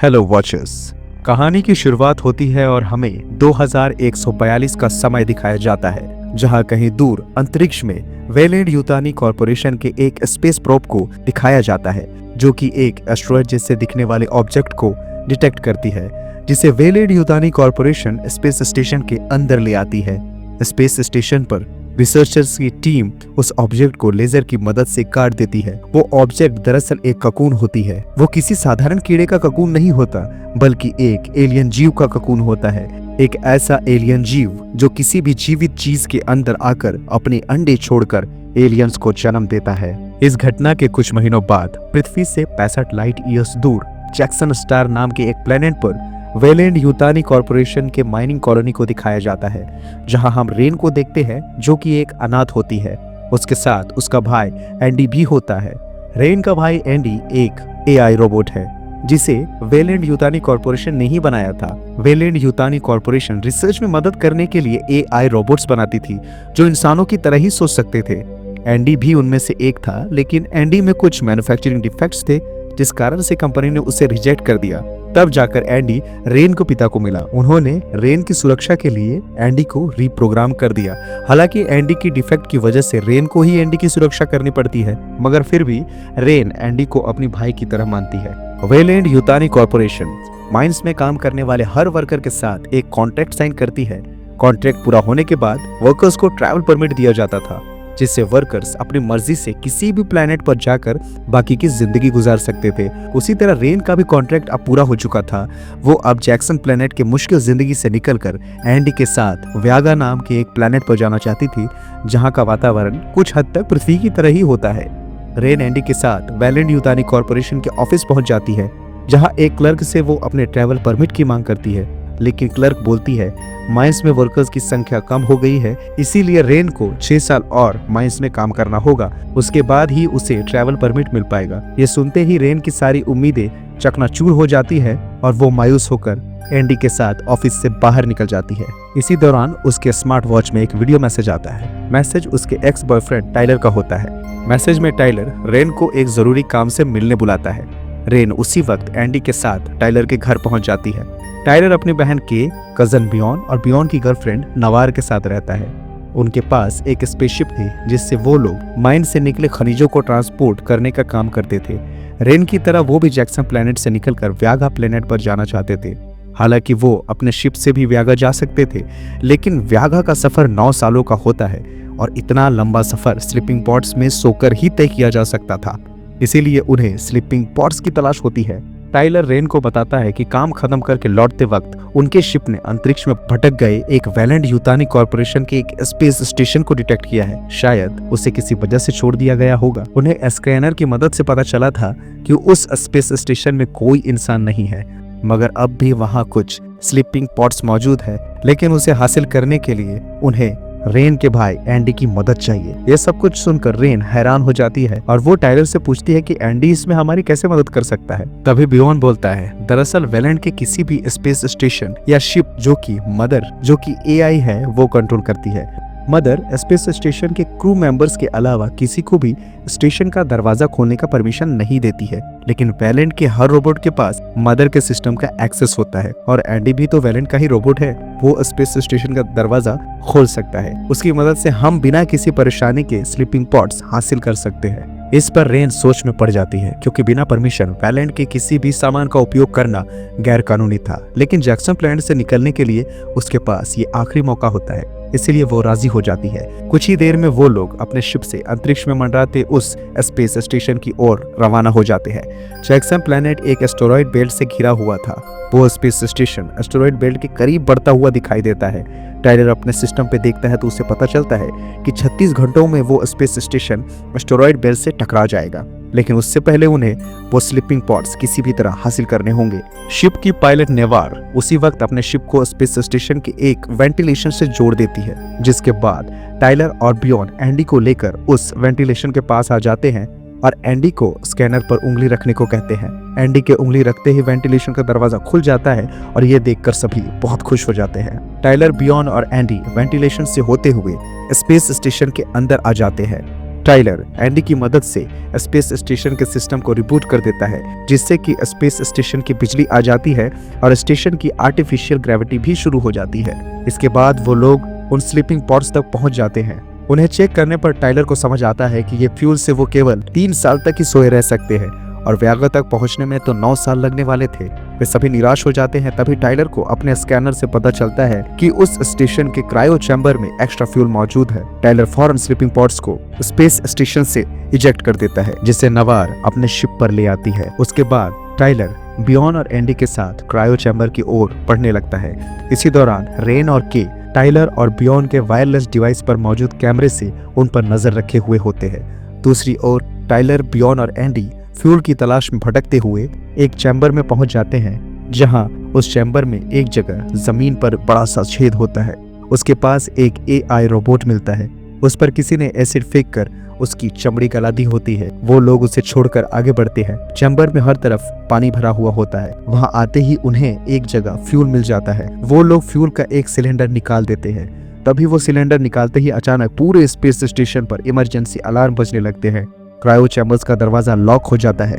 Hello watchers. कहानी की शुरुआत होती है और हमें 2142 का समय दिखाया जाता है, जहां कहीं दूर अंतरिक्ष में वेलेंट यूतानी कॉरपोरेशन के एक स्पेस प्रोब को दिखाया जाता है, जो कि एक एस्ट्रॉयड जैसे दिखने वाले ऑब्जेक्ट को डिटेक्ट करती है, जिसे वेलेंट यूतानी कॉरपोरेशन स्पेस स्टेशन के अंदर ले आती है। स्पेस स्टेशन पर रिसर्चर्स की टीम उस ऑब्जेक्ट को लेजर की मदद से काट देती है। वो ऑब्जेक्ट दरअसल एक ककून होती है। वो किसी साधारण कीड़े का ककून नहीं होता, बल्कि एक एलियन जीव का ककून होता है। एक ऐसा एलियन जीव जो किसी भी जीवित चीज के अंदर आकर अपने अंडे छोड़कर एलियंस को जन्म देता है। इस घटना के कुछ महीनों बाद पृथ्वी से 65 लाइट ईयर्स दूर जैक्सन स्टार नाम के एक प्लेनेट पर वेलेंट यूतानी कॉरपोरेशन के माइनिंग कॉलोनी को दिखाया जाता है, जहां हम रेन को देखते हैं, जो कि एक अनाथ होती है। उसके साथ उसका भाई एंडी भी होता है। रेन का भाई एंडी एक एआई रोबोट है, जिसे वेलेंट यूतानी कॉरपोरेशन ने ही बनाया था। वेलेंट यूतानी कॉरपोरेशन रिसर्च में मदद करने के लिए एआई रोबोट्स बनाती थी, जो इंसानों की तरह ही सोच सकते थे। एंडी भी उनमें से एक था, लेकिन एंडी में कुछ मैन्युफैक्चरिंग डिफेक्ट्स थे, जिस कारण से कंपनी ने उसे रिजेक्ट कर दिया। तब जाकर एंडी रेन को पिता को मिला। उन्होंने रेन की सुरक्षा के लिए एंडी को रीप्रोग्राम कर दिया। हालांकि एंडी की डिफेक्ट की वजह से रेन को ही एंडी की सुरक्षा करनी पड़ती है, मगर फिर भी रेन एंडी को अपनी भाई की तरह मानती है। वेलेंट यूतानी कॉरपोरेशन माइंस में काम करने वाले हर वर्कर के साथ एक कॉन्ट्रैक्ट साइन करती है। कॉन्ट्रैक्ट पूरा होने के बाद वर्कर्स को ट्रैवल परमिट दिया जाता था, जिससे वर्कर्स अपनी मर्जी से किसी भी प्लेनेट पर जाकर बाकी की जिंदगी गुजार सकते थे। उसी तरह रेन का भी कॉन्ट्रैक्ट अब पूरा हो चुका था। वो अब जैक्सन प्लेनेट के मुश्किल जिंदगी से निकलकर एंडी के साथ व्यागा नाम के एक प्लेनेट पर जाना चाहती थी, जहां का वातावरण कुछ हद तक पृथ्वी की तरह ही होता है। रेन एंडी के साथ वेलेंट यूतानी कॉरपोरेशन के ऑफिस पहुंच जाती है, जहां एक क्लर्क से वो अपने ट्रैवल परमिट की मांग करती है, लेकिन क्लर्क बोलती है माइंस में वर्कर्स की संख्या कम हो गई है, इसीलिए रेन को 6 साल और माइंस में काम करना होगा। उसके बाद ही उसे ट्रैवल परमिट मिल पाएगा। ये सुनते ही रेन की सारी उम्मीदें चकनाचूर हो जाती है और वो मायूस होकर एंडी के साथ ऑफिस से बाहर निकल जाती है। इसी दौरान उसके स्मार्ट वॉच में एक वीडियो मैसेज आता है। मैसेज उसके एक्स बॉयफ्रेंड टाइलर का होता है। मैसेज में टाइलर रेन को एक जरूरी काम से मिलने बुलाता है। रेन उसी वक्त एंडी के साथ टाइलर के घर पहुंच जाती है। टाइलर अपनी बहन के कजन बियॉन और बियॉन की गर्लफ्रेंड नवार के साथ रहता है। उनके पास एक स्पेसशिप थी, जिससे वो लोग माइन से निकले खनिजों को ट्रांसपोर्ट करने का काम करते थे। रेन की तरह वो भी जैक्सन प्लेनेट से निकलकर व्यागा प्लेनेट पर जाना चाहते थे। हालांकि वो अपने शिप से भी व्यागा जा सकते थे, लेकिन व्यागा का सफर 9 सालों का होता है और इतना लंबा सफर स्लीपिंग पॉड्स में सोकर ही तय किया जा सकता था। इसीलिए उन्हें स्लीपिंग पॉड्स की तलाश होती है। टाइलर रेन को बताता है कि काम खत्म करके लौटते वक्त उनके शिप ने अंतरिक्ष में भटक गए एक वेलेंट यूतानी कॉरपोरेशन के एक स्पेस स्टेशन को डिटेक्ट किया है। शायद उसे किसी वजह से छोड़ दिया गया होगा। उन्हें स्कैनर की मदद से पता चला था कि उस स्पेस स्टेशन में कोई इंसान नहीं है, मगर अब भी वहां कुछ स्लीपिंग पॉड्स मौजूद है। लेकिन उसे हासिल करने के लिए उन्हें रेन के भाई एंडी की मदद चाहिए। ये सब कुछ सुनकर रेन हैरान हो जाती है और वो टाइलर से पूछती है कि एंडी इसमें हमारी कैसे मदद कर सकता है। तभी बियॉन बोलता है, दरअसल वेलेंट के किसी भी स्पेस स्टेशन या शिप जो कि मदर जो कि एआई है वो कंट्रोल करती है। मदर स्पेस स्टेशन के क्रू मेंबर्स के अलावा किसी को भी स्टेशन का दरवाजा खोलने का परमिशन नहीं देती है, लेकिन वेलेंट के हर रोबोट के पास मदर के सिस्टम का एक्सेस होता है और एंडी भी तो वेलेंट का ही रोबोट है। वो स्पेस स्टेशन का दरवाजा खोल सकता है। उसकी मदद से हम बिना किसी परेशानी के स्लीपिंग पॉड्स हासिल कर सकते हैं। इस पर रेन सोच में पड़ जाती है, क्योंकि बिना परमिशन वेलेंट के किसी भी सामान का उपयोग करना गैर कानूनी था। लेकिन जैक्सन प्लेनेट से निकलने के लिए उसके पास ये आखिरी मौका होता है, इसलिए वो राजी हो जाती है। कुछ ही देर में वो लोग अपने शिप से अंतरिक्ष में मंडराते उस स्पेस स्टेशन की ओर रवाना हो जाते हैं। जैक्सन प्लेनेट एक एस्टेरॉयड बेल्ट से घिरा हुआ था। वो स्पेस स्टेशन एस्टेरॉयड बेल्ट के करीब बढ़ता हुआ दिखाई देता है। टाइलर अपने सिस्टम पे देखता है तो उसे पता चलता है कि 36 घंटों में वो स्पेस स्टेशन एस्टेरॉयड बेल्ट से टकरा जाएगा, लेकिन उससे पहले उन्हें वो स्लीपिंग पॉड्स किसी भी तरह हासिल करने होंगे। शिप की पायलट नेवार उसी वक्त अपने शिप को स्पेस स्टेशन के एक वेंटिलेशन से जोड़ देती है, जिसके बाद टाइलर और बियॉन एंडी को लेकर उस वेंटिलेशन के पास आ जाते हैं और एंडी को स्कैनर पर उंगली रखने को कहते हैं। एंडी के उंगली रखते ही वेंटिलेशन का दरवाजा खुल जाता है और ये देखकर सभी बहुत खुश हो जाते हैं। टाइलर, बियॉन और एंडी वेंटिलेशन से होते हुए स्पेस स्टेशन के अंदर आ जाते हैं। टाइलर एंडी की मदद से स्पेस स्टेशन के सिस्टम को रिबूट कर देता है, जिससे कि स्पेस स्टेशन की बिजली आ जाती है और स्टेशन की आर्टिफिशियल ग्रेविटी भी शुरू हो जाती है। इसके बाद वो लोग उन स्लीपिंग पॉड्स तक पहुंच जाते हैं। उन्हें चेक करने पर टाइलर को समझ आता है कि ये फ्यूल से वो केवल 3 साल तक ही सोए रह सकते हैं और व्यागा तक पहुंचने में तो 9 साल लगने वाले थे। वे सभी निराश हो जाते हैं। तभी टाइलर को अपने स्कैनर से पता चलता है कि उस स्टेशन के क्रायो चैम्बर में एक्स्ट्रा फ्यूल मौजूद है। टाइलर फौरन स्लीपिंग पॉड्स को स्पेस स्टेशन से इजेक्ट कर देता है, जिसे नवार अपने शिप पर ले आती है। उसके बाद टाइलर बियॉन और एंडी के साथ क्रायो चैम्बर की ओर बढ़ने लगता है। इसी दौरान रेन और के टाइलर और बियॉन के वायरलेस डिवाइस पर मौजूद कैमरे से उन पर नजर रखे हुए होते हैं। दूसरी ओर टाइलर, बियॉन और एंडी फ्यूल की तलाश में भटकते हुए एक चैम्बर में पहुंच जाते हैं, जहां उस चैम्बर में एक जगह जमीन पर बड़ा सा छेद होता है। उसके पास एक AI रोबोट मिलता है। उस पर किसी ने एसिड फेंक कर उसकी चमड़ी गला दी होती है। वो लोग उसे छोड़कर आगे बढ़ते हैं। चैम्बर में हर तरफ पानी भरा हुआ होता है। वहां आते ही उन्हें एक जगह फ्यूल मिल जाता है। वो लोग फ्यूल का एक सिलेंडर निकाल देते हैं। तभी वो सिलेंडर निकालते ही अचानक पूरे स्पेस स्टेशन पर इमरजेंसी अलार्म बजने लगते हैं। क्रायो चैम्बर्स का दरवाजा लॉक हो जाता है।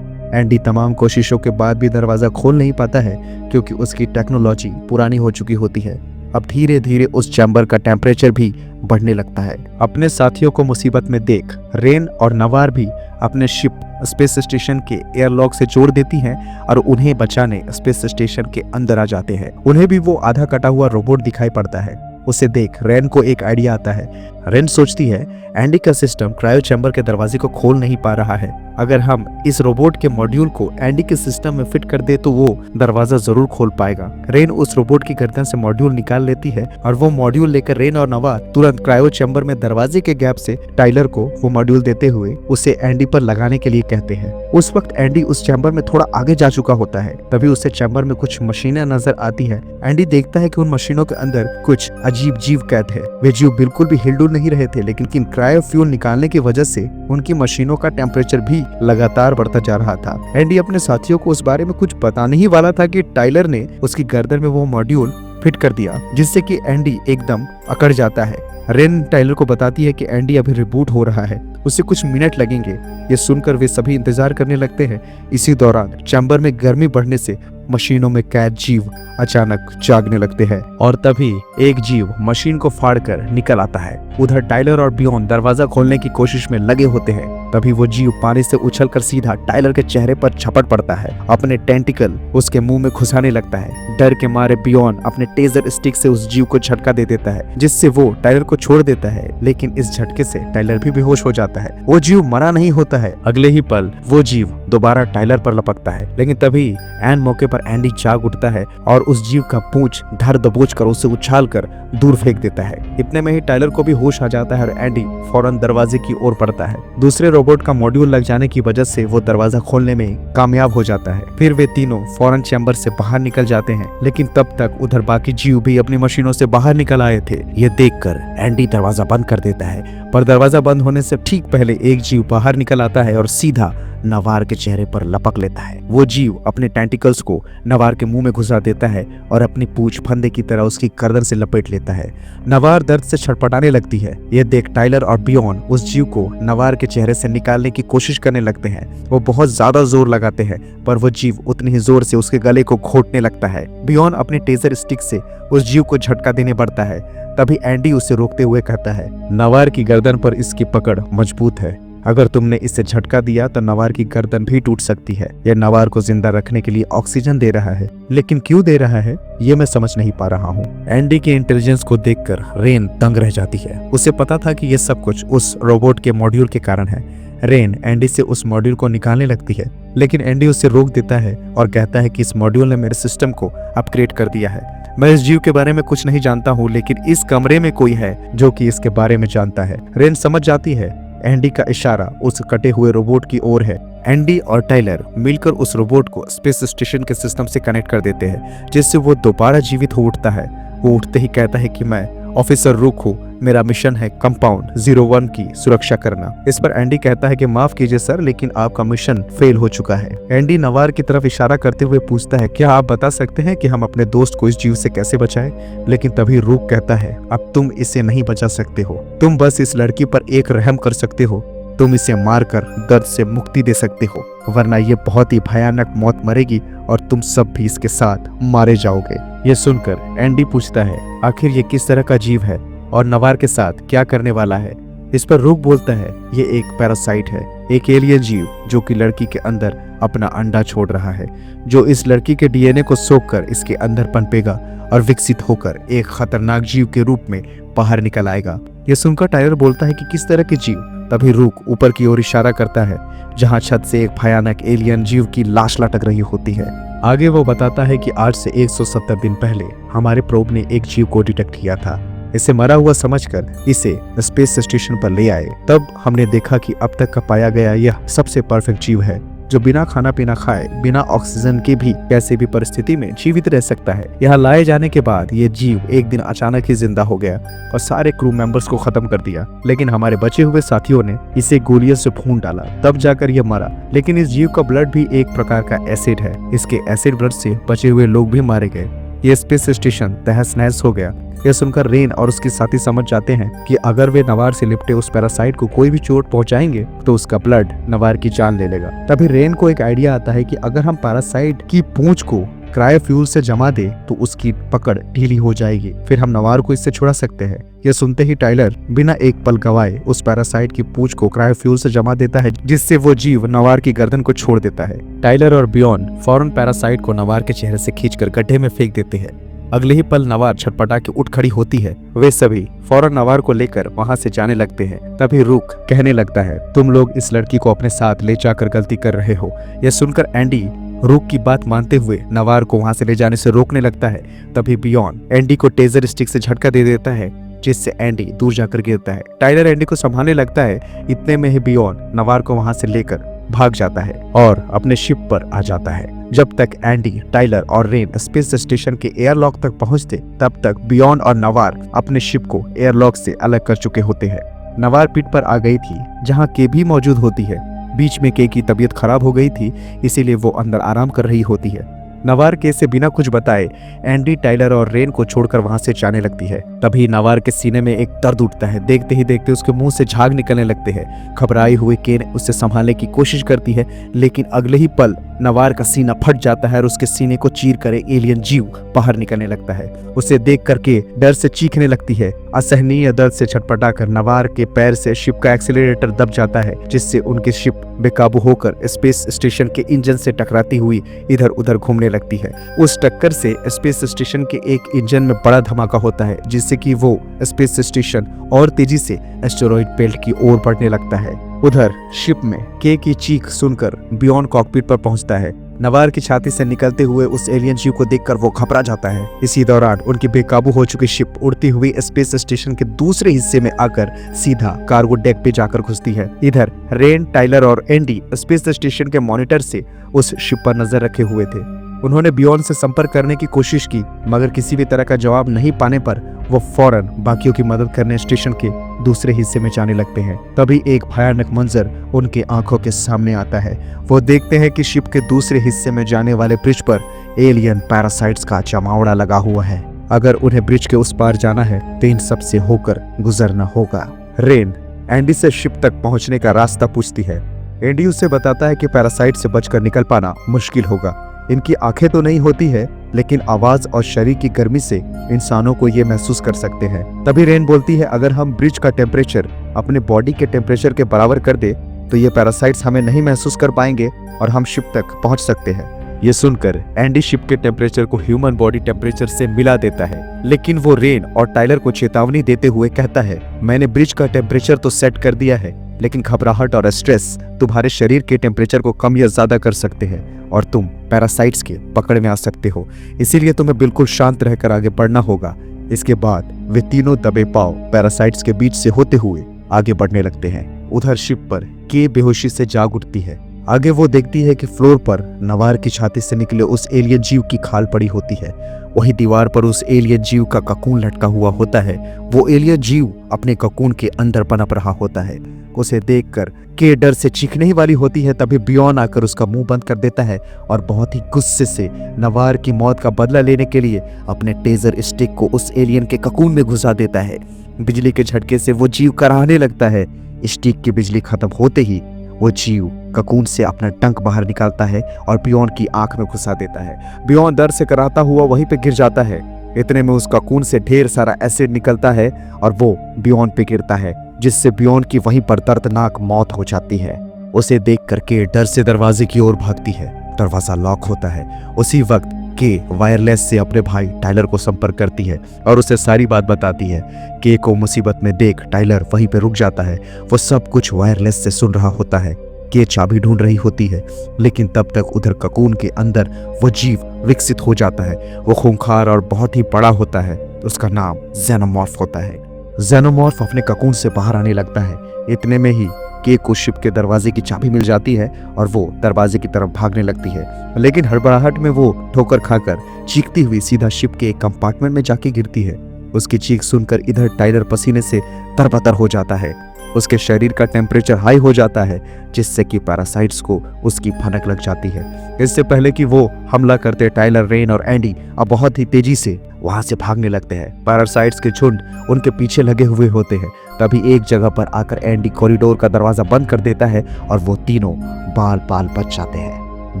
एंडी तमाम कोशिशों के बाद भी दरवाजा खोल नहीं पाता है, क्योंकि उसकी टेक्नोलॉजी पुरानी हो चुकी होती है। अब धीरे धीरे उस चैम्बर का टेम्परेचर भी बढ़ने लगता है। अपने साथियों को मुसीबत में देख रेन और नवार भी अपने शिप स्पेस स्टेशन के एयरलॉक से जोड़ देती हैं और उन्हें बचाने स्पेस स्टेशन के अंदर आ जाते हैं। उन्हें भी वो आधा कटा हुआ रोबोट दिखाई पड़ता है। उसे देख रेन को एक आइडिया आता है। रेन सोचती है एंडी का सिस्टम क्रायो चैम्बर के दरवाजे को खोल नहीं पा रहा है। अगर हम इस रोबोट के मॉड्यूल को एंडी के सिस्टम में फिट कर दे तो वो दरवाजा जरूर खोल पाएगा। रेन उस रोबोट की गर्दन से मॉड्यूल निकाल लेती है और वो मॉड्यूल लेकर रेन और नवार तुरंत क्रायो चैम्बर में दरवाजे के गैप से टाइलर को वो मॉड्यूल देते हुए उसे एंडी पर लगाने के लिए कहते हैं। उस वक्त एंडी उस चैम्बर में थोड़ा आगे जा चुका होता है। तभी उसे चैम्बर में कुछ मशीनें नजर आती है। एंडी देखता है कि उन मशीनों के अंदर कुछ अजीब जीव कैद है। वे जीव बिल्कुल भी हिलडुल नहीं रहे थे, लेकिन क्रायो फ्यूल निकालने की वजह से उनकी मशीनों का टेम्परेचर भी लगातार बढ़ता जा रहा था। एंडी अपने साथियों को उस बारे में कुछ बताने ही वाला था कि टाइलर ने उसकी गर्दन में वो मॉड्यूल फिट कर दिया, जिससे कि एंडी एकदम अकड़ जाता है। रेन टाइलर को बताती है कि एंडी अभी रिबूट हो रहा है, उसे कुछ मिनट लगेंगे। ये सुनकर वे सभी इंतजार करने लगते हैं। इसी दौरान चैम्बर में गर्मी बढ़ने से मशीनों में कैद जीव अचानक जागने लगते हैं और तभी एक जीव मशीन को फाड़कर निकल आता है। उधर टाइलर और बियॉन दरवाजा खोलने की कोशिश में लगे होते हैं। तभी वो जीव पानी से उछलकर सीधा टाइलर के चेहरे पर झपट पड़ता है। अपने टेंटिकल उसके मुंह में घुसाने लगता है। डर के मारे बियॉन अपने टेजर स्टिक से उस जीव को झटका दे देता है, जिससे वो टाइलर को छोड़ देता है। लेकिन इस झटके से टाइलर भी बेहोश हो जाता है। वो जीव मरा नहीं होता है। अगले ही पल वो जीव दोबारा टाइलर पर लपकता है। लेकिन तभी एन मौके पर एंडी जाग उठता है और उस जीव का पूंछ धर दबोच कर उसे उछाल कर दूर फेंक देता है। इतने में ही टाइलर को भी होश आ जाता है और एंडी फौरन दरवाजे की ओर बढ़ता है। दूसरे रोबोट का मॉड्यूल लग जाने की वजह से वो दरवाजा खोलने में कामयाब हो जाता है। फिर वे तीनों फौरन चैम्बर से बाहर निकल जाते हैं। लेकिन तब तक उधर बाकी जीव भी अपनी मशीनों से बाहर निकल आए थे। ये देखकर एंडी दरवाजा बंद कर देता है, पर दरवाजा बंद होने से ठीक पहले एक जीव बाहर निकल आता है और सीधा नवार के चेहरे पर लपक लेता है। वो जीव अपने टेंटिकल्स को नवार के मुंह में घुसा देता है और अपनी पूंछ फंदे की तरह उसकी गर्दन से लपेट लेता है। नवार दर्द से छटपटाने लगती है। ये देख टाइलर और बियॉन उस जीव को नवार के चेहरे से निकालने की कोशिश करने लगते हैं। वो बहुत ज्यादा जोर लगाते हैं, पर वो जीव उतनी ही जोर से उसके गले को घोंटने लगता है। बियॉन अपने टेजर स्टिक से उस जीव को झटका देने बढ़ता है। तभी एंडी उसे रोकते हुए कहता है, नवार की गर्दन पर इसकी पकड़ मजबूत है। अगर तुमने इसे झटका दिया तो नवार की गर्दन भी टूट सकती है। यह नवार को जिंदा रखने के लिए ऑक्सीजन दे रहा है, लेकिन क्यों दे रहा है ये मैं समझ नहीं पा रहा हूँ। एंडी के इंटेलिजेंस को देखकर रेन दंग रह जाती है। उसे पता था कि यह सब कुछ उस रोबोट के मॉड्यूल के कारण है। रेन एंडी से उस मॉड्यूल को निकालने लगती है, लेकिन एंडी उसे रोक देता है और कहता है कि इस मॉड्यूल ने मेरे सिस्टम को अपग्रेड कर दिया है। मैं इस जीव के बारे में कुछ नहीं जानता हूँ, लेकिन इस कमरे में कोई है जो कि इसके बारे में जानता है। रेन समझ जाती है एंडी का इशारा उस कटे हुए रोबोट की ओर है। एंडी और टाइलर मिलकर उस रोबोट को स्पेस स्टेशन के सिस्टम से कनेक्ट कर देते हैं, जिससे वो दोबारा जीवित हो उठता है। वो उठते ही कहता है कि मैं ऑफिसर रुक हूँ, मेरा मिशन है कंपाउंड 01 की सुरक्षा करना। इस पर एंडी कहता है कि माफ कीजिए सर, लेकिन आपका मिशन फेल हो चुका है। एंडी नवार की तरफ इशारा करते हुए पूछता है, क्या आप बता सकते हैं कि हम अपने दोस्त को इस जीव से कैसे बचाएं? लेकिन तभी रूक कहता है, अब तुम इसे नहीं बचा सकते हो, तुम बस इस लड़की पर एक रहम कर सकते हो। तुम इसे मारकर दर्द से मुक्ति दे सकते हो, वरना ये बहुत ही भयानक मौत मरेगी और तुम सब भी इसके साथ मारे जाओगे। ये सुनकर एंडी पूछता है आखिर ये किस तरह का जीव है और नवार के साथ क्या करने वाला है। इस पर रूक बोलता है ये एक पैरासाइट है, एक एलियन जीव जो कि लड़की के अंदर अपना अंडा छोड़ रहा है, जो इस लड़की के डीएनए को सोखकर इसके अंदर पनपेगा और विकसित होकर एक खतरनाक जीव के रूप में बाहर निकल आएगा। यह सुनकर टाइलर बोलता है कि किस तरह के जीव। तभी रूक ऊपर की ओर इशारा करता है जहां छत से एक भयानक एलियन जीव की लाश लटक रही होती है। आगे वो बताता है कि आज से 170 दिन पहले हमारे प्रोब ने एक जीव को डिटेक्ट किया था। इसे मरा हुआ समझकर इसे स्पेस स्टेशन पर ले आए। तब हमने देखा कि अब तक का पाया गया यह सबसे परफेक्ट जीव है जो बिना खाना पीना खाए, बिना ऑक्सीजन के भी कैसे भी परिस्थिति में जीवित रह सकता है। यहाँ लाए जाने के बाद ये जीव एक दिन अचानक ही जिंदा हो गया और सारे क्रू मेंबर्स को खत्म कर दिया, लेकिन हमारे बचे हुए साथियों ने इसे गोलियों से भून डाला, तब जाकर यह मरा। लेकिन इस जीव का ब्लड भी एक प्रकार का एसिड है, इसके एसिड ब्लड से बचे हुए लोग भी मारे गए। ये स्पेस स्टेशन तहस नहस हो गया। यह सुनकर रेन और उसके साथी समझ जाते हैं कि अगर वे नवार से लिपटे उस पैरासाइट को कोई भी चोट पहुंचाएंगे तो उसका ब्लड नवार की जान ले लेगा। तभी रेन को एक आइडिया आता है कि अगर हम पैरासाइट की पूंछ को क्रायोफ्यूल से जमा दे तो उसकी पकड़ ढीली हो जाएगी, फिर हम नवार को इससे छुड़ा सकते हैं। यह सुनते ही टाइलर बिना एक पल गवाए उस पैरासाइट की पूंछ को क्रायोफ्यूल से जमा देता है, जिससे वो जीव नवार की गर्दन को छोड़ देता है। टाइलर और बियॉन फौरन पैरासाइट को नवार के चेहरे से खींचकर गड्ढे में फेंक देते हैं। अगले ही पल नवार छटपटा के उठ खड़ी होती है। वे सभी फौरन नवार को लेकर वहां से जाने लगते हैं। तभी रूक कहने लगता है तुम लोग इस लड़की को अपने साथ ले जाकर गलती कर रहे हो। यह सुनकर एंडी रूक की बात मानते हुए नवार को वहां से ले जाने से रोकने लगता है। तभी बियॉन एंडी को टेजर स्टिक से झटका दे देता है, जिससे एंडी दूर जाकर गिरता है। टाइलर एंडी को संभालने लगता है। इतने में ही बियॉन नवार को वहां से लेकर भाग जाता है और अपने शिप पर आ जाता है। जब तक एंडी, टाइलर और रेन स्पेस स्टेशन के एयरलॉक तक पहुंचते, तब तक बियॉन और नवार अपने शिप को एयरलॉक से अलग कर चुके होते हैं। नवार पिट पर आ गई थी जहां के भी मौजूद होती है। बीच में के की तबीयत खराब हो गई थी, इसीलिए वो अंदर आराम कर रही होती है। नवार के से बिना कुछ बताए एंडी, टाइलर और रेन को छोड़कर वहां से जाने लगती है। तभी नवार के सीने में एक दर्द उठता है। देखते ही देखते उसके मुंह से झाग निकलने लगते हैं। घबराई हुई केन उससे संभालने की कोशिश करती है, लेकिन अगले ही पल नवार का सीना फट जाता है और उसके सीने को चीर कर एलियन जीव बाहर निकलने लगता है। उसे देख करके डर से चीखने लगती है। असहनीय दर्द से छटपटाकर नवार के पैर से शिप का एक्सीलरेटर दब जाता है, जिससे उनकी शिप बेकाबू होकर स्पेस स्टेशन के इंजन से टकराती हुई इधर उधर घूमने लगती है। उस टक्कर से स्पेस स्टेशन के एक इंजन में बड़ा धमाका होता है, जिससे कि वो स्पेस स्टेशन और तेजी से एस्टेरॉइड बेल्ट की ओर बढ़ने लगता है। उधर शिप में के की चीख सुनकर बियॉन कॉकपिट पर पहुंचता है। नवार की छाती से निकलते हुए उस एलियन जीव को देखकर वो घबरा जाता है। इसी दौरान उनकी बेकाबू हो चुकी शिप उड़ती हुई स्पेस स्टेशन के दूसरे हिस्से में आकर सीधा कार्गो डेक पे जाकर घुसती है। इधर रेन, टाइलर और एंडी स्पेस स्टेशन के मॉनिटर से उस शिप पर नजर रखे हुए थे। उन्होंने बियॉन से संपर्क करने की कोशिश की, मगर किसी भी तरह का जवाब नहीं पाने पर वो फौरन बाकियों की मदद करने स्टेशन के दूसरे हिस्से में जाने लगते हैं। तभी एक भयानक मंजर उनके आंखों के सामने आता है। वो देखते हैं कि शिप के दूसरे हिस्से में जाने वाले ब्रिज पर एलियन पैरासाइट्स का जमावड़ा लगा हुआ है। अगर उन्हें ब्रिज के उस पार जाना है तो इन सब से होकर गुजरना होगा। रेन एंडी से शिप तक पहुंचने का रास्ता पूछती है। एंडी उसे बताता है कि पैरासाइट से बचकर निकल पाना मुश्किल होगा। इनकी आंखें तो नहीं होती है, लेकिन आवाज और शरीर की गर्मी से इंसानों को ये महसूस कर सकते हैं। तभी रेन बोलती है अगर हम ब्रिज का टेम्परेचर अपने बॉडी के टेम्परेचर के बराबर कर दे तो ये पैरासाइट्स हमें नहीं महसूस कर पाएंगे और हम शिप तक पहुंच सकते हैं। ये सुनकर एंडी शिप के टेम्परेचर को ह्यूमन बॉडी टेम्परेचर से मिला देता है, लेकिन वो रेन और टाइलर को चेतावनी देते हुए कहता है मैंने ब्रिज का टेम्परेचर तो सेट कर दिया है, लेकिन घबराहट और स्ट्रेस तुम्हारे शरीर के टेम्परेचर को कम या ज्यादा कर सकते हैं और तुम पैरासाइट्स के पकड़ में आ सकते हो। इसीलिए तुम्हें बिल्कुल शांत रहकर आगे बढ़ना होगा। इसके बाद वे तीनों दबे पांव पैरासाइट्स के बीच से होते हुए आगे बढ़ने लगते हैं। उधर शिप पर के बेहोशी से जाग उठती है। आगे वो देखती है कि फ्लोर पर नवार की छाती से निकले उस एलियन जीव की खाल पड़ी होती है। वही दीवार पर उस एलियन जीव का ककून लटका हुआ होता है। वो एलियन जीव अपने ककून के अंदर पनप रहा होता है। उसे देखकर के डर से चीखने ही वाली होती है। तभी बियॉन आकर उसका मुंह बंद कर देता है और बहुत ही गुस्से से नवार की मौत का बदला लेने के लिए अपने टेजर स्टिक को उस एलियन के ककून में घुसा देता है। बिजली के झटके से वो जीव कराहने लगता है। स्टिक की बिजली खत्म होते ही वो जीव ककून से अपना डंक बाहर निकालता है और बियॉन की आंख में घुसा देता है। बियॉन दर्द से कराता हुआ वहीं पे गिर जाता है। इतने में उस ककून से ढेर सारा एसिड निकलता है और वो बियॉन पे गिरता है, जिससे बियॉन की वहीं पर दर्दनाक मौत हो जाती है। उसे देख कर के डर से दरवाजे की ओर भागती है। दरवाजा लॉक होता है। उसी वक्त के वायरलेस से अपने भाई टाइलर को संपर्क करती है और उसे सारी बात बताती है। के को मुसीबत में देख टाइलर वहीं पे रुक जाता है। वो सब कुछ वायरलेस से सुन रहा होता है। के चाबी ढूंढ रही होती है, लेकिन तब तक उधर ककून के अंदर वो जीव विकसित हो जाता है। वो खूंखार और बहुत ही बड़ा होता है। उसका नाम जेनोमॉर्फ होता है। जेनोमॉर्फ अपने ककून से बाहर आने लगता है। इतने में ही के को शिप के दरवाजे की चाबी मिल जाती है और वो दरवाजे की तरफ भागने लगती है, लेकिन हड़बड़ाहट में वो ठोकर खाकर चीखती हुई सीधा शिप के एक कंपार्टमेंट में जाके गिरती है। उसकी चीख सुनकर इधर टाइलर पसीने से तरबतर हो जाता है। उसके शरीर का टेम्परेचर हाई हो जाता है, जिससे कि पैरासाइट्स को उसकी भनक लग जाती है। इससे पहले कि वो हमला करते, टाइलर, रेन और एंडी अब बहुत ही तेजी से वहां से भागने लगते हैं। पैरासाइट्स के झुंड उनके पीछे लगे हुए होते हैं। तभी एक जगह पर आकर एंडी कॉरिडोर का दरवाजा बंद कर देता है और वो तीनों बाल बाल बच जाते हैं।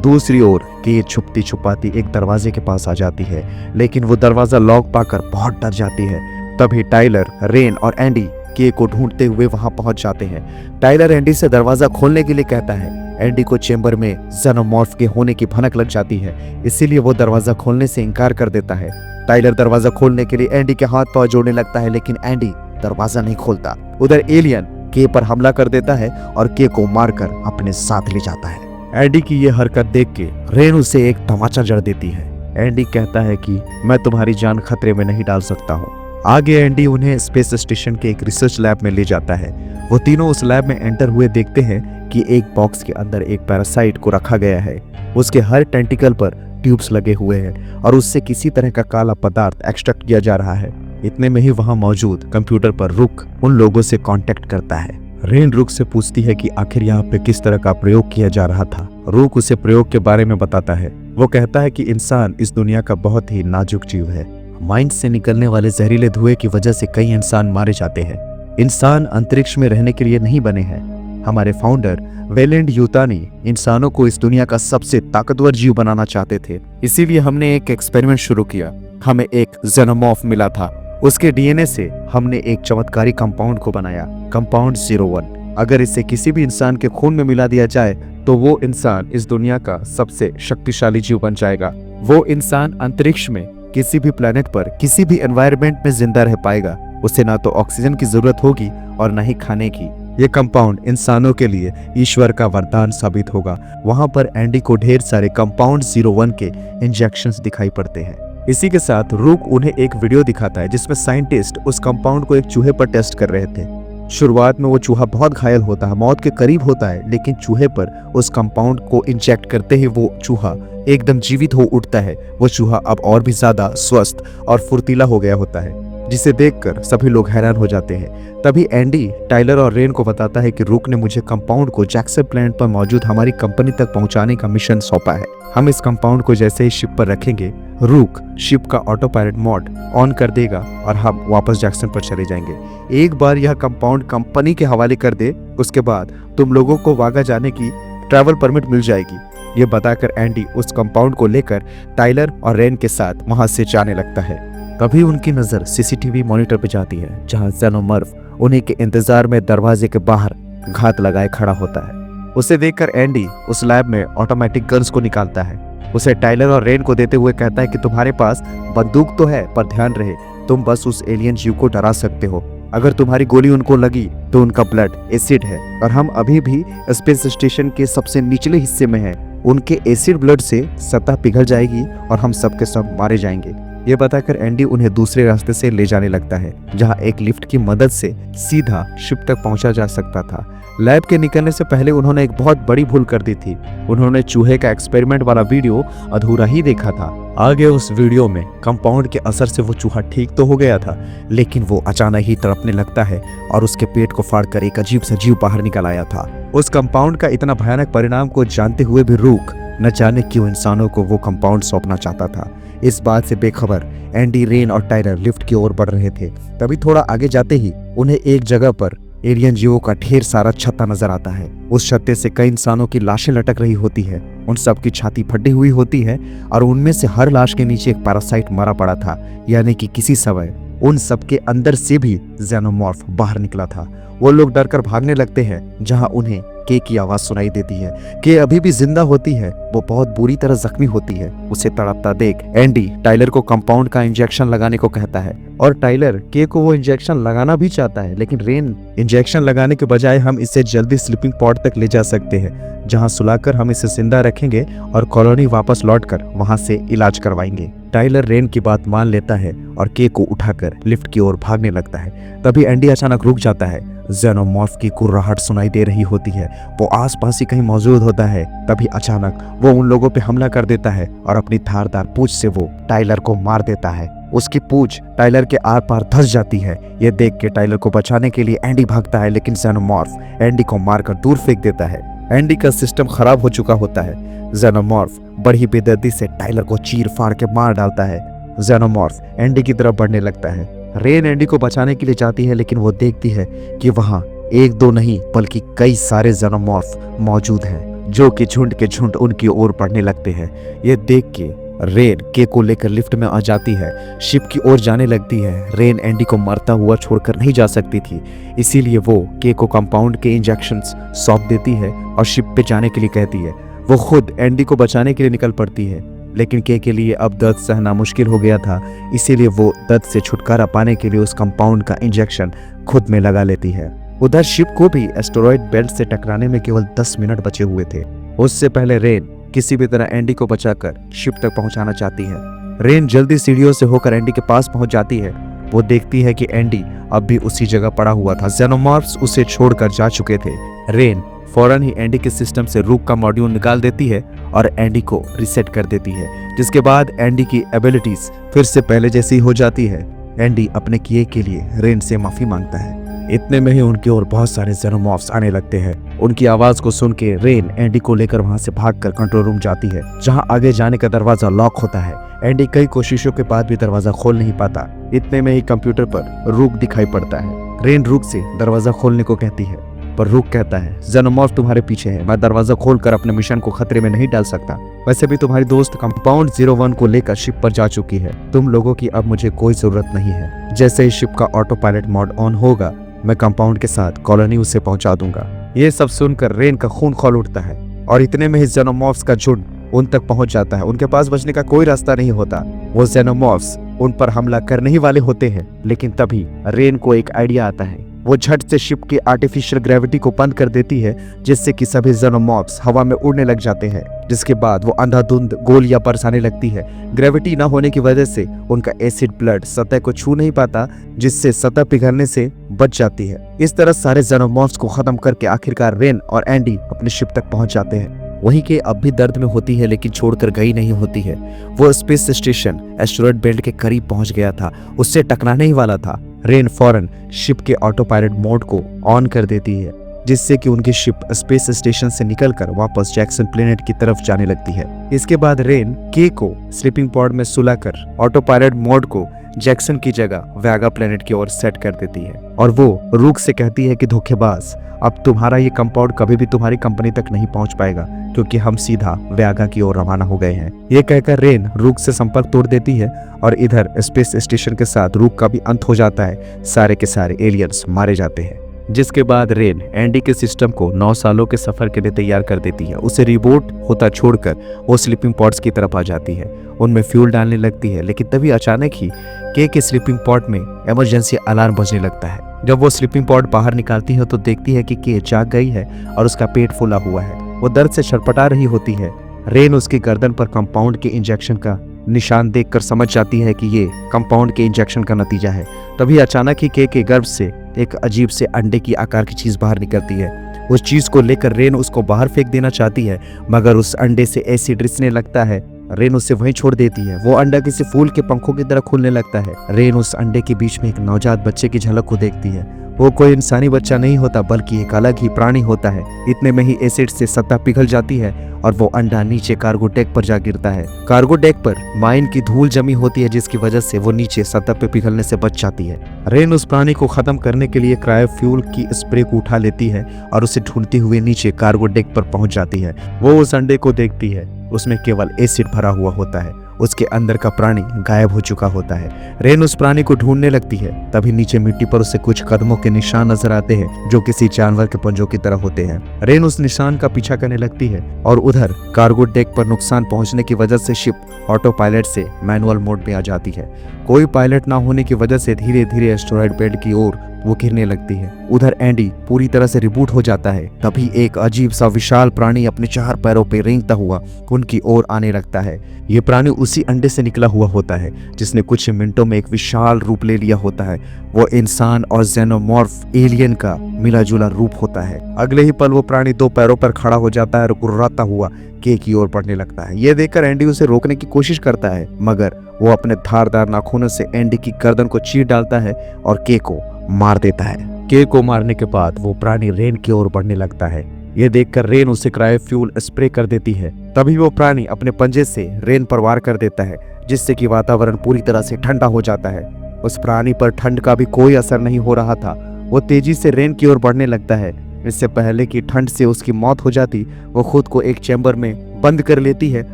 दूसरी ओर के छुपती छुपाती एक दरवाजे के पास आ जाती है, लेकिन वो दरवाजा लॉक पाकर बहुत डर जाती है। तभी टाइलर, रेन और एंडी के को ढूंढते हुए वहां पहुंच जाते हैं। टाइलर एंडी से दरवाजा खोलने के लिए कहता है। एंडी को चेंबर में जेनोमॉर्फ के होने की भनक लग जाती है, इसीलिए वो दरवाजा खोलने से इनकार कर देता है। टाइलर दरवाजा खोलने के लिए एंडी के हाथ पांव जोड़ने लगता है, लेकिन एंडी दरवाजा नहीं खोलता। उधर एलियन के पर हमला कर देता है और के को मारकर अपने साथ ले जाता है। एंडी की ये हरकत देख के रेन उसे एक तमाचा जड़ देती है। एंडी कहता है कि मैं तुम्हारी जान खतरे में नहीं डाल सकता हूँ। आगे एंडी उन्हें स्पेस स्टेशन के एक रिसर्च लैब में ले जाता है। वो तीनों उस लैब में एंटर हुए देखते हैं कि एक बॉक्स के अंदर एक पैरासाइट को रखा गया है। उसके हर टेंटिकल पर ट्यूब्स लगे हुए हैं और उससे किसी तरह का काला पदार्थ एक्सट्रैक्ट किया जा रहा है। इतने में ही वहां मौजूद कंप्यूटर पर रुक उन लोगों से कांटेक्ट करता है। रेन रुक से पूछती है कि आखिर यहाँ पे किस तरह का प्रयोग किया जा रहा था। रुक उसे प्रयोग के बारे में बताता है। वो कहता है कि इंसान इस दुनिया का बहुत ही नाजुक जीव है। माइंड से निकलने वाले जहरीले धुएं की वजह से कई इंसान मारे जाते हैं। इंसान अंतरिक्ष में रहने के लिए नहीं बने हैं। हमारे फाउंडर वेलेंड यूतानी इंसानों को इस दुनिया का सबसे ताकतवर जीव बनाना चाहते थे। इसीलिए हमने एक एक्सपेरिमेंट शुरू किया। हमें एक जेनोमॉर्फ मिला था। उसके डीएनए से हमने एक चमत्कारी कंपाउंड को बनाया, कंपाउंड 01। अगर इसे किसी भी इंसान के खून में मिला दिया जाए तो वो इंसान इस दुनिया का सबसे शक्तिशाली जीव बन जाएगा। वो इंसान अंतरिक्ष में किसी भी प्लेनेट पर किसी भी एनवायरनमेंट में जिंदा रह पाएगा। उसे ना तो ऑक्सीजन की जरूरत होगी और ना ही खाने की। ये कंपाउंड इंसानों के लिए ईश्वर का वरदान साबित होगा। वहां पर एंडी को ढेर सारे कंपाउंड 01 के इंजेक्शंस दिखाई पड़ते हैं। इसी के साथ रूक उन्हें एक वीडियो दिखाता है जिसमें साइंटिस्ट उस कंपाउंड को एक चूहे पर टेस्ट कर रहे थे। शुरुआत में वो चूहा बहुत घायल होता है, मौत के करीब होता है, लेकिन चूहे पर उस कंपाउंड को इंजेक्ट करते ही वो चूहा एकदम जीवित हो उठता है। वो चूहा अब और भी ज्यादा स्वस्थ और फुर्तीला हो गया होता है, जिसे देखकर सभी लोग हैरान हो जाते हैं। तभी एंडी टाइलर और रेन को बताता है कि रूक ने मुझे कंपाउंड को जैक्सन प्लैनेट पर मौजूद हमारी कंपनी तक पहुंचाने का मिशन सौंपा है। हम इस कंपाउंड को जैसे ही शिप पर रखेंगे, रूक शिप का ऑटो पायलट मोड ऑन कर देगा और हम वापस जैक्सन पर चले जाएंगे। एक बार यह कंपाउंड कंपनी के हवाले कर दे, उसके बाद तुम लोगों को वागा जाने की ट्रैवल परमिट मिल जाएगी। ये बताकर एंडी उस कंपाउंड को लेकर टाइलर और रेन के साथ वहां से जाने लगता है। तभी उनकी नजर सीसीटीवी मॉनिटर पे जाती है, जहां जेनोमॉर्फ उन्हीं के इंतजार में दरवाजे के बाहर घात लगाए खड़ा होता है। उसे देखकर एंडी उस लैब में ऑटोमेटिक गन्स को निकालता है। उसे टाइलर और रेन को देते हुए कहता है कि तुम्हारे पास बंदूक तो है, पर ध्यान रहे तुम बस उस एलियन जीव को डरा सकते हो। अगर तुम्हारी गोली उनको लगी तो उनका ब्लड एसिड है और हम अभी भी स्पेस स्टेशन के सबसे निचले हिस्से में हैं। उनके एसिड ब्लड से सतह पिघल जाएगी और हम सबके सब मारे जाएंगे। ये बताकर एंडी उन्हें दूसरे रास्ते से ले जाने लगता है, जहां एक लिफ्ट की मदद से सीधा शिप तक पहुंचा जा सकता था। लैब के निकलने से पहले उन्होंने एक बहुत बड़ी भूल कर दी थी। उन्होंने चूहे का एक्सपेरिमेंट वाला वीडियो अधूरा ही देखा था। आगे उस वीडियो में कंपाउंड के असर से वो चूहा ठीक तो हो गया था, लेकिन वो अचानक ही तड़पने लगता है और उसके पेट को फाड़कर एक अजीब सा जीव बाहर निकल आया था। उस कंपाउंड का इतना भयानक परिणाम को जानते हुए भी रूक न जाने क्यों इंसानों को वो कंपाउंड सौंपना चाहता था। इस बात से बेखबर एंडी, रेन और टाइलर लिफ्ट की ओर बढ़ रहे थे। तभी थोड़ा आगे जाते ही उन्हें एक जगह पर एलियन जीवों का ढेर सारा छत्ता नजर आता है। उस छत्ते से कई इंसानों की लाशें लटक रही होती है। उन सब की छाती फटी हुई होती है और उनमें से हर लाश के नीचे एक पैरासाइट मरा पड़ा था, यानी कि किसी समय उन सब के अंदर से भी जेनोमॉर्फ बाहर निकला था। वो लोग डरकर भागने लगते हैं, जहां उन्हें के की आवाज सुनाई देती है। के अभी भी जिंदा होती है, वो बहुत बुरी तरह जख्मी होती है। उसे तड़पता देख एंडी टाइलर को कंपाउंड का इंजेक्शन लगाने को कहता है और टाइलर के को वो इंजेक्शन लगाना भी चाहता है, लेकिन रेन इंजेक्शन लगाने के बजाय हम इसे जल्दी स्लीपिंग पॉड तक ले जा सकते हैं, जहां सुलाकर हम इसे जिंदा रखेंगे और कॉलोनी वापस लौटकर वहां से इलाज करवाएंगे। टाइलर रेन की बात मान लेता है और के को उठाकर लिफ्ट की ओर भागने लगता है। तभी एंडी अचानक रुक जाता है। जेनोमॉर्फ की कुर्राहट सुनाई दे रही होती है। वो आसपास ही कहीं मौजूद होता है। तभी अचानक वो उन लोगों पे हमला कर देता है और अपनी धारदार पूंछ से वो टाइलर को मार देता है। उसकी पूंछ टाइलर के आर पार धंस जाती है। ये देख के टाइलर को बचाने के लिए एंडी भागता है, लेकिन जेनोमॉर्फ एंडी को मारकर दूर फेंक देता है। एंडी का सिस्टम खराब हो चुका होता है। जेनोमॉर्फ बड़ी बेदर्दी से टाइलर को चीर फाड़ के मार डालता है। जेनोमॉर्फ एंडी की तरफ बढ़ने लगता है। रेन एंडी को बचाने के लिए जाती है, लेकिन वो देखती है कि वहां एक दो नहीं बल्कि कई सारे जेनोमॉर्फ मौजूद हैं, जो कि झुंड के झुंड उनकी ओर बढ़ने लगते हैं। ये देख के रेन के को लेकर लिफ्ट में आ जाती है, शिप की ओर जाने लगती है। रेन एंडी को मरता हुआ छोड़कर नहीं जा सकती थी, इसीलिए वो के को कंपाउंड के इंजेक्शंस सौंप देती है और शिप पे जाने के लिए कहती है। वो खुद एंडी को बचाने के लिए निकल पड़ती है, लेकिन के लिए अब दर्द सहना मुश्किल हो गया था, इसीलिए वो दर्द से छुटकारा पाने के लिए उस कंपाउंड का इंजेक्शन खुद में लगा लेती है। उधर शिप को भी एस्टेरॉयड बेल्ट से टकराने में केवल 10 मिनट बचे हुए थे। उससे पहले रेन किसी भी तरह एंडी को बचाकर शिप तक पहुंचाना चाहती है। रेन जल्दी सीढ़ियों से होकर एंडी के पास पहुंच जाती है। वो देखती है कि एंडी अब भी उसी जगह पड़ा हुआ था। जेनोमॉर्फ्स उसे छोड़कर जा चुके थे। रेन फौरन ही एंडी के सिस्टम से रूक का मॉड्यूल निकाल देती है और एंडी को रिसेट कर देती है, जिसके बाद एंडी की एबिलिटीज फिर से पहले जैसी हो जाती है। एंडी अपने किए के लिए रेन से माफी मांगता है। इतने में ही उनकी ओर बहुत सारे जेनोमॉर्फ्स आने लगते हैं। उनकी आवाज को सुन के रेन एंडी को लेकर वहां से भागकर कंट्रोल रूम जाती है, जहां आगे जाने का दरवाजा लॉक होता है। एंडी कई कोशिशों के बाद भी दरवाजा खोल नहीं पाता। इतने में ही कंप्यूटर पर रूक दिखाई पड़ता है। रेन रूक से दरवाजा खोलने को कहती है, पर रूक कहता है जेनोमॉर्फ तुम्हारे पीछे है, मैं दरवाजा खोलकर अपने मिशन को खतरे में नहीं डाल सकता। वैसे भी तुम्हारी दोस्त कंपाउंड 01 को लेकर शिप पर जा चुकी है। तुम लोगों की अब मुझे कोई जरूरत नहीं है। जैसे ही शिप का ऑटो पायलट मोड ऑन होगा, मैं कंपाउंड के साथ कॉलोनी उसे पहुंचा दूंगा। ये सब सुनकर रेन का खून खौल उठता है और इतने में ही जेनोमॉर्फ्स का झुंड उन तक पहुंच जाता है। उनके पास बचने का कोई रास्ता नहीं होता। वो जेनोमॉर्फ्स उन पर हमला करने ही वाले होते हैं, लेकिन तभी रेन को एक आइडिया आता है। वो झट से शिप की आर्टिफिशियल ग्रेविटी को बंद कर देती है, जिससे कि सभी जेनोमॉर्फ्स हवा में उड़ने लग जाते हैं। जिसके बाद वो अंधाधुंध गोलियां बरसाने लगती है। ग्रेविटी न होने की वजह से उनका एसिड ब्लड सतह को छू नहीं पाता, जिससे सतह पिघलने से बच जाती है। इस तरह सारे जेनोमॉर्फ्स को खत्म करके आखिरकार रेन और एंडी अपने शिप तक पहुंच जाते हैं। वहीं के अब भी दर्द में होती है, लेकिन छोड़कर गई नहीं होती है। वो स्पेस स्टेशन एस्टेरॉयड बेल्ट के करीब पहुंच गया था, उससे टकराने ही वाला था। रेन फौरन शिप के ऑटो पायलट मोड को ऑन कर देती है, जिससे कि उनकी शिप स्पेस स्टेशन से निकलकर वापस जैक्सन प्लेनेट की तरफ जाने लगती है। इसके बाद रेन के को स्लीपिंग पॉड में सुलाकर ऑटो पायलट मोड को जैक्सन की जगह वैगा प्लेनेट की ओर सेट कर देती है और वो रूक से कहती है कि धोखेबाज, अब तुम्हारा ये कंपाउंड कभी भी तुम्हारी कंपनी तक नहीं पहुंच पाएगा, क्योंकि हम सीधा वैगा की ओर रवाना हो गए हैं। ये कहकर रेन रूक से संपर्क तोड़ देती है और इधर स्पेस स्टेशन के साथ रूक का भी अंत हो जाता है। सारे के सारे एलियंस मारे जाते हैं। जिसके बाद रेन एंडी के सिस्टम को 9 सालों के सफर के लिए तैयार कर देती है। उसे रिबूट होता छोड़कर वो स्लीपिंग पॉड्स की तरफ आ जाती है, उनमें फ्यूल डालने लगती है। लेकिन तभी अचानक ही के स्लीपिंग पॉड में इमरजेंसी अलार्म बजने लगता है। जब वो स्लीपिंग पॉड बाहर निकालती है तो देखती है कि के जाग गई है और उसका पेट फूला हुआ है। वो दर्द से छटपटा रही होती है। रेन उसकी गर्दन पर कंपाउंड के इंजेक्शन का निशान देखकर समझ जाती है कि ये कंपाउंड के इंजेक्शन का नतीजा है। तभी अचानक ही के गर्भ से एक अजीब से अंडे की आकार की चीज बाहर निकलती है। उस चीज को लेकर रेन उसको बाहर फेंक देना चाहती है, मगर उस अंडे से एसिड रिसने लगता है। रेन उसे वहीं छोड़ देती है। वो अंडा किसी फूल के पंखों की तरह खुलने लगता है। रेन उस अंडे के बीच में एक नवजात बच्चे की झलक को देखती है। वो कोई इंसानी बच्चा नहीं होता बल्कि एक अलग ही प्राणी होता है। इतने में ही एसिड से सतह पिघल जाती है और वो अंडा नीचे कार्गो डेक पर जा गिरता है। कार्गो डेक पर माइन की धूल जमी होती है जिसकी वजह से वो नीचे सतह पे पिघलने से बच जाती है। रेन उस प्राणी को खत्म करने के लिए क्रायो फ्यूल की स्प्रे को उठा लेती है और उसे ढूंढते हुए नीचे कार्गो डेक पर पहुंच जाती है। वो उस अंडे को देखती है, उसमें केवल एसिड भरा हुआ होता है। उसके अंदर का प्राणी गायब हो चुका होता है। रेन उस प्राणी को ढूंढने लगती है, तभी नीचे मिट्टी पर उसे कुछ कदमों के निशान नजर आते हैं जो किसी जानवर के पंजों की तरह होते हैं। रेन उस निशान का पीछा करने लगती है और उधर कार्गो डेक पर नुकसान पहुंचने की वजह से शिप ऑटो पायलट से मैनुअल मोड में आ जाती है। कोई पायलट ना होने की वजह से धीरे धीरे एस्टेरॉयड बेल्ट की ओर वो गिरने लगती है। उधर एंडी पूरी तरह से रिबूट हो जाता है। तभी एक अजीब सा विशाल प्राणी अपने 4 पैरों पे रेंगता हुआ उनकी ओर आने लगता है। ये प्राणी उसी अंडे से निकला हुआ होता है जिसने कुछ मिनटों में एक विशाल रूप ले लिया होता है। वो इंसान और जेनोमॉर्फ एलियन का मिला जुला रूप होता है। अगले ही पल वो प्राणी 2 पैरों पर खड़ा हो जाता है और गुर्राता हुआ के की ओर बढ़ने लगता है। ये देखकर एंडी उसे रोकने की कोशिश करता है मगर वो अपने धारदार नाखूनों से एंडी की गर्दन को चीर डालता है और के को मार देता है। के को मारने के बाद वो प्राणी रेन की ओर बढ़ने लगता है। ये देखकर रेन उसे क्रायो फ्यूल स्प्रे कर देती है। तभी वो प्राणी अपने पंजे से रेन पर वार कर देता है जिससे कि वातावरण पूरी तरह से ठंडा हो जाता है। उस प्राणी पर ठंड का भी कोई असर नहीं हो रहा था। वो तेजी से रेन की ओर बढ़ने लगता है। इससे पहले कि ठंड से उसकी मौत हो जाती, वो खुद को एक चैम्बर में बंद कर लेती है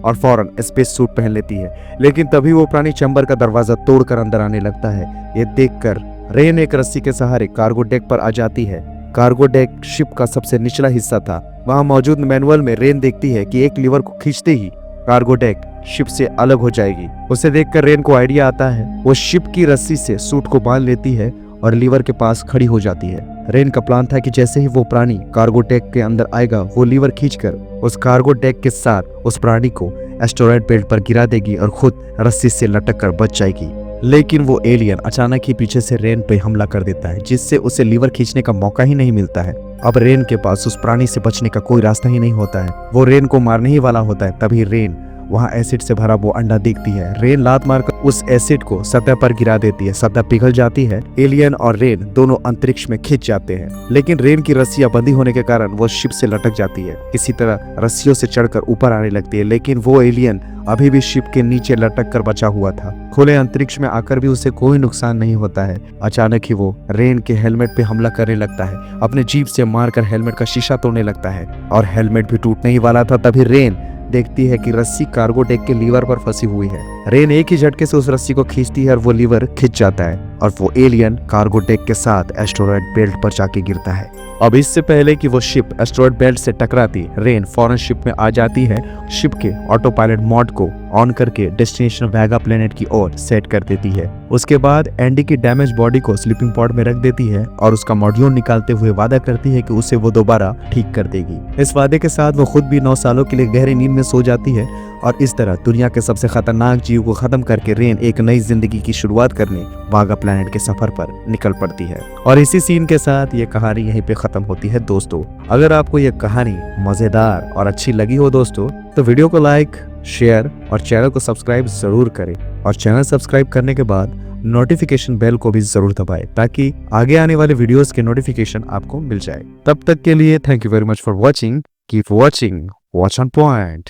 और फौरन स्पेस सूट पहन लेती है। लेकिन तभी वो प्राणी चैम्बर का दरवाजा तोड़कर अंदर आने लगता है। ये देखकर रेन एक रस्सी के सहारे कार्गो डेक पर आ जाती है। कार्गो डेक शिप का सबसे निचला हिस्सा था। वहां मौजूद मैनुअल में रेन देखती है कि एक लीवर को खींचते ही कार्गो डेक शिप से अलग हो जाएगी। उसे देखकर रेन को आइडिया आता है। वो शिप की रस्सी से सूट को बांध लेती है और लीवर के पास खड़ी हो जाती है। रेन का प्लान था कि जैसे ही वो प्राणी कार्गो डेक के अंदर आएगा वो लीवर खींचकर उस कार्गो डेक के साथ उस प्राणी को एस्टेरॉयड बेल्ट पर गिरा देगी और खुद रस्सी से लटक कर बच जाएगी। लेकिन वो एलियन अचानक ही पीछे से रेन पे हमला कर देता है जिससे उसे लीवर खींचने का मौका ही नहीं मिलता है। अब रेन के पास उस प्राणी से बचने का कोई रास्ता ही नहीं होता है। वो रेन को मारने ही वाला होता है। तभी रेन वहां एसिड से भरा वो अंडा देखती है। रेन लात मारकर उस एसिड को सतह पर गिरा देती है। सतह पिघल जाती है। एलियन और रेन दोनों अंतरिक्ष में खिंच जाते हैं। लेकिन रेन की रस्सियां बंधी होने के कारण वो शिप से लटक जाती है। किसी तरह रस्सियों से चढ़कर ऊपर आने लगती है। लेकिन वो एलियन अभी भी शिप के नीचे लटक कर बचा हुआ था। खुले अंतरिक्ष में आकर भी उसे कोई नुकसान नहीं होता है। अचानक ही वो रेन के हेलमेट पे हमला करने लगता है। अपने जीभ से मारकर हेलमेट का शीशा तोड़ने लगता है और हेलमेट भी टूटने ही वाला था। तभी रेन देखती है कि रस्सी कार्गो डेक के लीवर पर फंसी हुई है। रेन एक ही झटके से उस रस्सी को खींचती है और वो लीवर खिंच जाता है और वो एलियन कार्गो डेक के साथ एस्टेरॉयड बेल्ट पर जाके गिरता है। अब इससे पहले कि वो शिप एस्टेरॉयड बेल्ट से टकराती, रेन फौरन शिप में आ जाती है। शिप के ऑटो पायलट मोड को ऑन करके डेस्टिनेशन वेगा प्लेनेट की ओर सेट कर देती है। उसके बाद एंडी की डैमेज बॉडी को स्लीपिंग पॉड में रख देती है और उसका मॉड्यूल निकालते हुए वादा करती है कि उसे वो दोबारा ठीक कर देगी। इस वादे के साथ वो खुद भी 9 सालों के लिए गहरी नींद में सो जाती है और इस तरह दुनिया के सबसे खतरनाक जीव को खत्म करके रेन एक नई जिंदगी की शुरुआत करने वागा प्लेनेट के सफर पर निकल पड़ती है। और इसी सीन के साथ ये कहानी यहीं पे खत्म होती है। दोस्तों, अगर आपको ये कहानी मजेदार और अच्छी लगी हो दोस्तों, तो वीडियो को लाइक, शेयर और चैनल को सब्सक्राइब जरूर करें। और चैनल सब्सक्राइब करने के बाद नोटिफिकेशन बेल को भी जरूर दबाएं ताकि आगे आने वाले वीडियोस के नोटिफिकेशन आपको मिल जाए। तब तक के लिए thank you very much for watching. Keep watching, watch on point.